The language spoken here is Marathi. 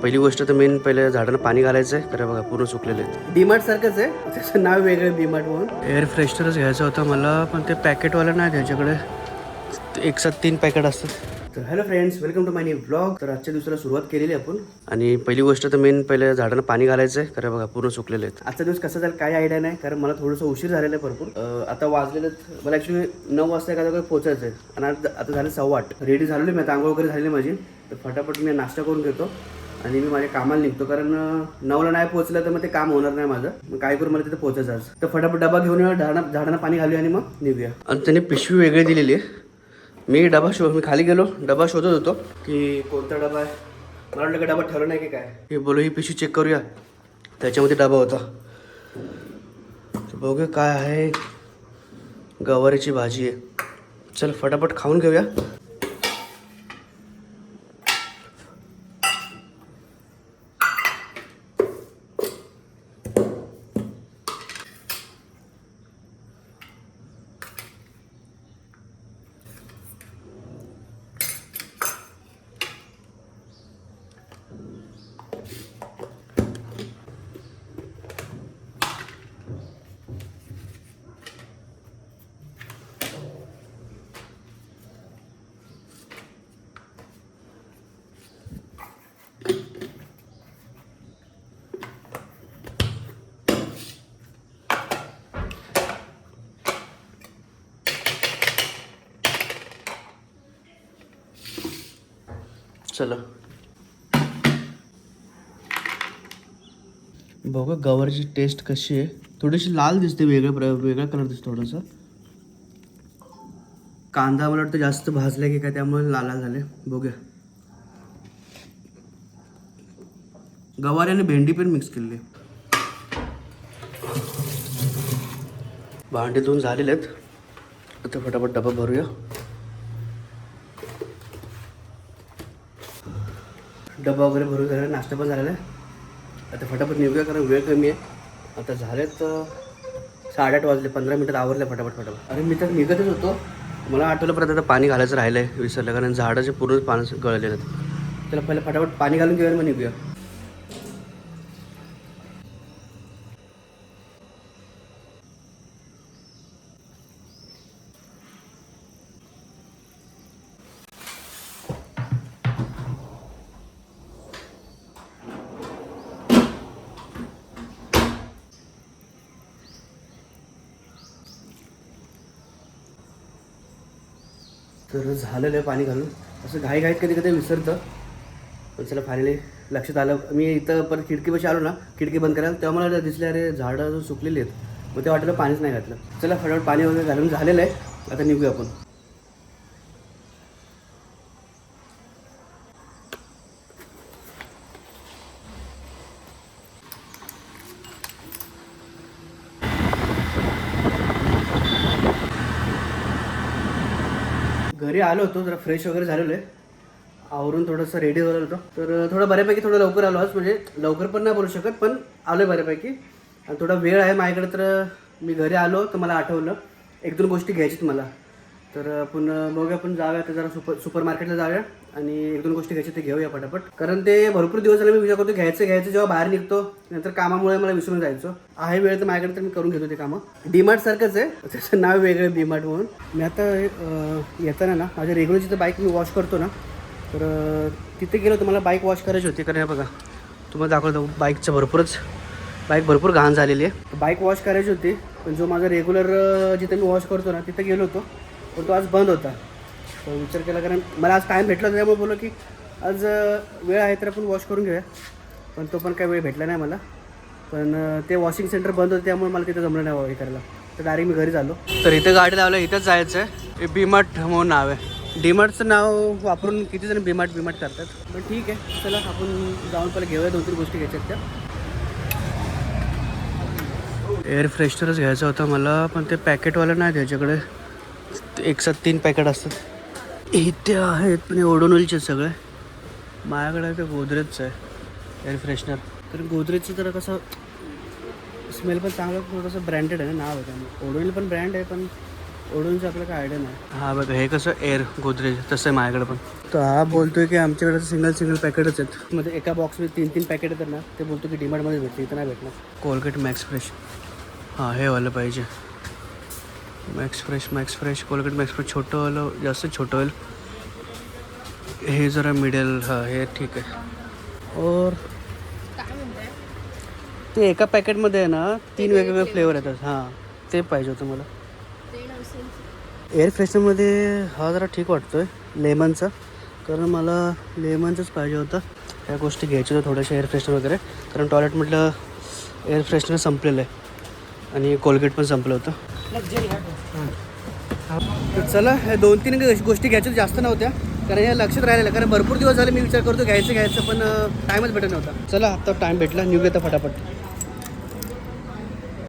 पहिली गोष्ट तर मेन पहिले झाडांना पाणी घालायचं आहे, कारण बघा पूर्ण सुकलेले आहेत. डीमार्ट सारखंच आहे, त्याचं नाव वेगळं डीमार्ट म्हणून. एअर फ्रेशनरच घ्यायचं होतं मला, पण ते पॅकेटवाला नाही त्याच्याकडे, एक साथ 3 पॅकेट असतात. तर hello friends, welcome to my new blog. तर आजच्या दिवसाला सुरुवात केलेली आपण, आणि पहिली गोष्ट तर मेन पहिले झाडांना पाणी घालायचं आहे, कारण बघा पूर्ण सुकलेले आहेत. आजचा दिवस कसा जाईल काही आयडिया नाही, कारण मला थोडंसं उशीर झालेलं आहे भरपूर. आता वाजलेलं मला ॲक्च्युली 9 वाजता एखाद्या पोचायचं आहे, आणि आता झालं 8:15. रेडी झालेली मी, आता आंघोळ वगैरे झालेली माझी. तर फटाफट मी नाश्ता करून घेतो आणि मी माझ्या कामाला निघतो, कारण 9ला नाही पोहोचलं तर मग ते काम होणार नाही माझं. मग काय करू, मला तिथे पोहोचायचं आज. तर फटाफट डबा घेऊन झाडांना पाणी घालूया आणि मग निघूया. आणि त्याने पिशवी वेगळी दिलेली आहे. मी खाली गेलो, डबा शोधत होतो की कोणता डबा आहे. मला वाटलं का डबा ठेवला नाही की काय. हे बोलो ही पिशवी चेक करूया, त्याच्यामध्ये डबा होता. बघूया काय आहे. गवारीची भाजी आहे. चल फटाफट खाऊन घेऊया. चला बघा गवारीची टेस्ट कशी आहे. थोडीशी लाल दिसते, वेगळा कलर दिसतो थोडासा. कांदा मला वाटतं जास्त भाजला की काय, त्यामुळे लाल लाल झाले. बघूया. गवारी आणि भेंडी पण मिक्स केलेली. भांडे धुवून झालेले आहेत. आता फटाफट डबा भरूया. डबा वगैरे भरून झाला, नाश्ता पण झालेला आहे. आता फटाफट निघूया, कारण वेळ कमी आहे. आता झालेत 8:30 वाजले. 15 मिनिटात आवरले फटाफट. अरे मी तर निघतच होतो, मला आठवलं परत आता पाणी घालायचं राहिलं आहे, विसरलं. कारण झाडाचे पूर्ण पाणी गळलेलं आहेत. त्याला पहिलं फटाफट पाणी घालून घेऊया, मग निघूया. तर झालेलं आहे पाणी घालून. असं घाईघाईत कधी कधी विसरतं, पण चला फायनली लक्षात आलं. मी इथं परत खिडकीपाशी आलो ना, खिडकी बंद करायला, तेव्हा मला दिसले अरे झाडं सुकलेली आहेत. मग ते वाटलं पाणीच नाही घातलं. चला फटाफट पाणी वगैरे घालून झालेलं आहे. आता निघूया आपण. घरी आलो होतो, जरा फ्रेश वगैरे झालेलो आहे, आवरून थोडंसं रेडी झालं होतं. तर थोडं बऱ्यापैकी थोडं लवकर आलो आज. म्हणजे लवकर पण नाही बोलू शकत, पण आलो आहे बऱ्यापैकी. आणि थोडा वेळ आहे माझ्याकडे. तर मी घरी आलो तर मला आठवलं 1-2 गोष्टी घ्यायच्यात मला. तर आपण बघूया, आपण जाऊया तर जरा सुपर मार्केटला जाऊया आणि 1-2 गोष्टी घ्यायच्या ते घेऊया पटापट. कारण ते भरपूर दिवस झाले मी विचार करतो घ्यायचं जेव्हा बाहेर निघतो, नंतर कामामुळे मला विसरून जायचं. आहे वेळ तर माझ्याकडे, तर मी करून घेतो ते कामं. डीमार्ट सारखंच आहे, त्याचं नाव वेगळं डीमार्ट म्हणून. मी आता येताना ना माझ्या रेग्युलरची तर बाईक मी वॉश करतो ना, तर तिथे गेलो तर मला बाईक वॉश करायची होती. कारण बघा तुम्हाला दाखवतो, बाईक भरपूर घाण झालेली आहे. बाईक वॉश करायची होती, पण जो माझा रेग्युलर जिथे मी वॉश करतो ना तिथे गेलो होतो, पण तो आज बंद होता. तर विचार केला, कारण मला आज टाईम भेटला, त्यामुळे बोललो की आज वेळ आहे तर आपण वॉश करून घेऊया. पण तो पण काही वेळ भेटला नाही मला. पण ते वॉशिंग सेंटर बंद होतं, त्यामुळे मला तिथं जमलं नाही हे करायला. तर डायरेक्ट मी घरी झालो. तर इथं गाडी लावलं, इथंच जायचं आहे. बीमार्ट म्हणून नाव आहे. डीमार्टचं नाव वापरून किती जण बीमार्ट करतात. पण ठीक आहे, चला आपण जाऊन पहिला घेऊया. 2-3 गोष्टी घ्यायच्यात त्या. एअर फ्रेशनरच घ्यायचा होता मला, पण ते पॅकेटवाला नाही त्याच्याकडे, एक साथ 3 पॅकेट असतात. इथे आहेत पण ओडोनिलचे सगळे. माझ्याकडे ते गोदरेजचं आहे एअर फ्रेशनर. तर गोदरेजचं जरा कसं स्मेल पण चांगलं, थोडंसं ब्रँडेड आहे ना, नाव आहे त्यामुळे. ओडोनिल पण ब्रँड आहे, पण ओडोनिलचं आपल्याला काय आयडिया नाही. हा बघा, हे कसं एअर गोदरेज तसं आहे माझ्याकडे पण. तर हा बोलतोय की आमच्याकडे सिंगल पॅकेटच आहेत, म्हणजे एका बॉक्समध्ये 3 पॅकेट येतात ना, ते बोलतो की डीमार्टमध्ये भेटते, इथं नाही भेटणार. कोलगेट मॅक्स फ्रेश, हां हे वालं पाहिजे. Max fresh Colgate max fresh छोटं वालं जास्त छोटं होईल, हे जरा मिडल, हां हे ठीक आहे. और ते एका पॅकेटमध्ये आहे ना 3 वेगवेगळे फ्लेवर येतात, हां ते पाहिजे होतं मला. एअर फ्रेशनरमध्ये हा जरा ठीक वाटतो आहे लेमनचा, कारण मला लेमनचंच पाहिजे होतं. ह्या गोष्टी घ्यायच्या होत्या थोड्याशा एअर फ्रेशनर वगैरे, कारण टॉयलेटमधलं एअर फ्रेशनर संपलेलं आहे आणि कोलगेट पण संपलं होतं. तर चला ह्या 2-3 गोष्टी घ्यायच्या जास्त नव्हत्या, कारण हे लक्षात राहिलेलं, कारण भरपूर दिवस झाले मी विचार करतो घ्यायचं पण टाईमच भेटत नव्हता. चला आता टाईम भेटला, निघूया तर फटाफट.